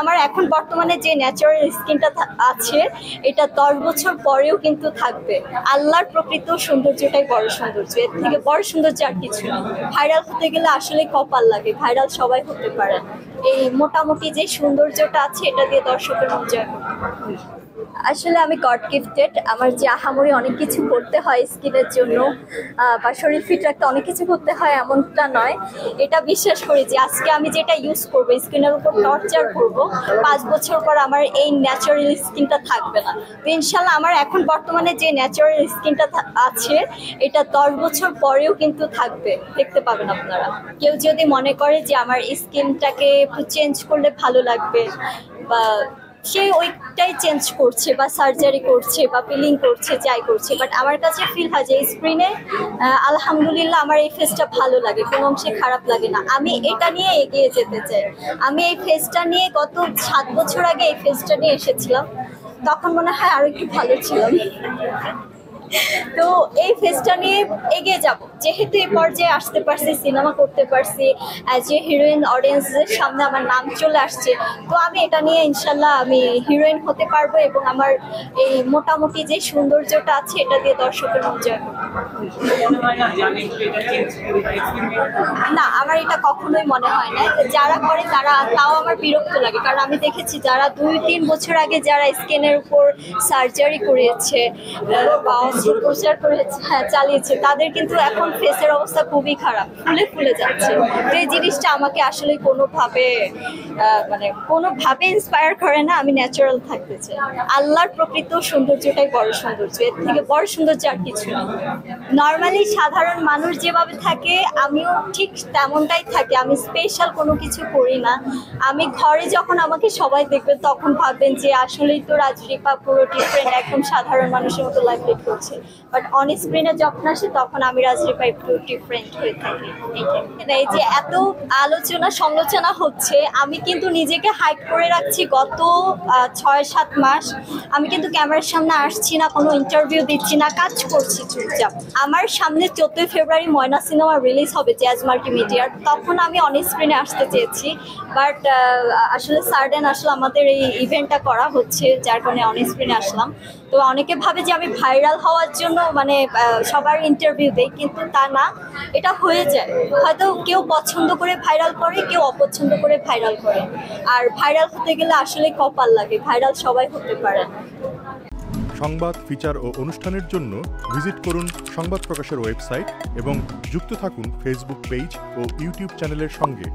আমার এখন বর্তমানে যে ন্যাচারাল স্কিনটা আছে এটা 10 বছর পরেও কিন্তু থাকবে। আল্লাহর প্রকৃত সৌন্দর্যটাই বড় সৌন্দর্য, এর থেকে বড় সৌন্দর্য আর কিছু না। ভাইরাল হতে গেলে আসলে কপাল লাগে, ভাইরাল সবাই হতে পারে। এই মোটামুটি যে সৌন্দর্যটা আছে এটা দিয়ে দর্শকের মন জয় করতে পারে। আসলে আমি গড গিফটেড, আমার যে আহামরি অনেক কিছু করতে হয় স্কিনের জন্য বা শরীর ফিট রাখতে অনেক কিছু করতে হয় এমনটা নয়। এটা বিশ্বাস করি যে আজকে আমি যেটা ইউজ করবো, স্কিনের উপর টর্চার করব, 5 বছর পর আমার এই ন্যাচারাল স্কিনটা থাকবে না। তো ইনশাল্লাহ আমার এখন বর্তমানে যে ন্যাচারাল স্কিনটা আছে এটা 10 বছর পরেও কিন্তু থাকবে, দেখতে পাবেন আপনারা। কেউ যদি মনে করে যে আমার স্কিনটাকে একটু চেঞ্জ করলে ভালো লাগবে বা সে ওইটাই চেঞ্জ করছে বা সার্জারি করছে বা পিলিং করছে, যাই করছে, বাট আমার কাছে ফিল হয় যে স্ক্রিনে আলহামদুলিল্লাহ আমার এই ফেসটা ভালো লাগে, কোনো অংশে খারাপ লাগে না। আমি এটা নিয়ে এগিয়ে যেতে চাই। আমি এই ফেসটা নিয়ে গত 7 বছর আগে এই ফেসটা নিয়ে এসেছিলাম, তখন মনে হয় আরো একটু ভালো ছিলাম। তো এই ফেসটা নিয়ে এগিয়ে যাব, যেহেতু এই পর্যায়ে আসতে পারছি, সিনেমা করতে পারছি, অ্যাজ এ হিরোইন অডিয়েন্সের সামনে আমার নাম চলে আসছে, তো আমি এটা নিয়ে ইনশাল্লাহ আমি হিরোইন হতে পারবো এবং আমার এই মোটামুটি যে সৌন্দর্যটা আছে এটা দিয়ে দর্শকের মন জয় করতে না। আমার এটা কখনোই মনে হয় না। যারা করে তারা তাও আমার বিরক্ত লাগে, কারণ আমি দেখেছি যারা 2-3 বছর আগে যারা স্কিনের উপর সার্জারি করেছে বা অস্ত্রোপচার করেছে, চালিয়েছে, তাদের কিন্তু এখন ফেসের অবস্থা খুবই খারাপ, ফুলে ফুলে যাচ্ছে। তো এই জিনিসটা আমাকে আসলে কোনোভাবে ইন্সপায়ার করে না। আমি ন্যাচারাল থাকতে চাই। আল্লাহর প্রকৃত সৌন্দর্যটাই বড় সৌন্দর্য, এর থেকে বড় সৌন্দর্য আর কিছু না। নর্মালি সাধারণ মানুষ যেভাবে থাকে আমিও ঠিক তেমনটাই থাকি। আমি স্পেশাল কোনো কিছু করি না। আমি ঘরে যখন আমাকে সবাই দেখবে তখন ভাববেন যে আসলেই তো রাজরিপা পুরো ডিফারেন্ট, একদম সাধারণ মানুষের মতো লাইফ লিড করছে। বাট অন স্ক্রিনে যখন আসে তখন আমি রাজরিপা একটু ডিফারেন্ট হয়ে থাকি। এই যে এত আলোচনা সমালোচনা হচ্ছে, আমি কিন্তু নিজেকে হাইড করে রাখছি গত 6-7 মাস। আমি কিন্তু ক্যামেরার সামনে আসছি না, কোনো ইন্টারভিউ দিচ্ছি না, কাজ করছি চুপচাপ। আমার সামনে 14 ফেব্রুয়ারি ময়না সিনেমা রিলিজ হবে জ্যাজ মাল্টিমিডিয়ার, তখন আমি অন স্ক্রিনে আসতে চেয়েছি, বাট আসলে সাডেন আমাদের এই ইভেন্টটা করা হচ্ছে, যার কারণে অন স্ক্রিনে আসলাম। তো অনেকে ভাবে যে আমি ভাইরাল হওয়ার জন্য সবার ইন্টারভিউ দেই, কিন্তু তা না। এটা হয়ে যায়, হয়তো কেউ পছন্দ করে ভাইরাল করে, কেউ অপছন্দ করে ভাইরাল করে। আর ভাইরাল হতে গেলে আসলে কপাল লাগে, ভাইরাল সবাই হতে পারে। সংবাদ, ফিচার ও অনুষ্ঠানের জন্য ভিজিট করুন সংবাদ প্রকাশের ওয়েবসাইট এবং যুক্ত থাকুন ফেসবুক পেজ ও ইউটিউব চ্যানেলের সঙ্গে।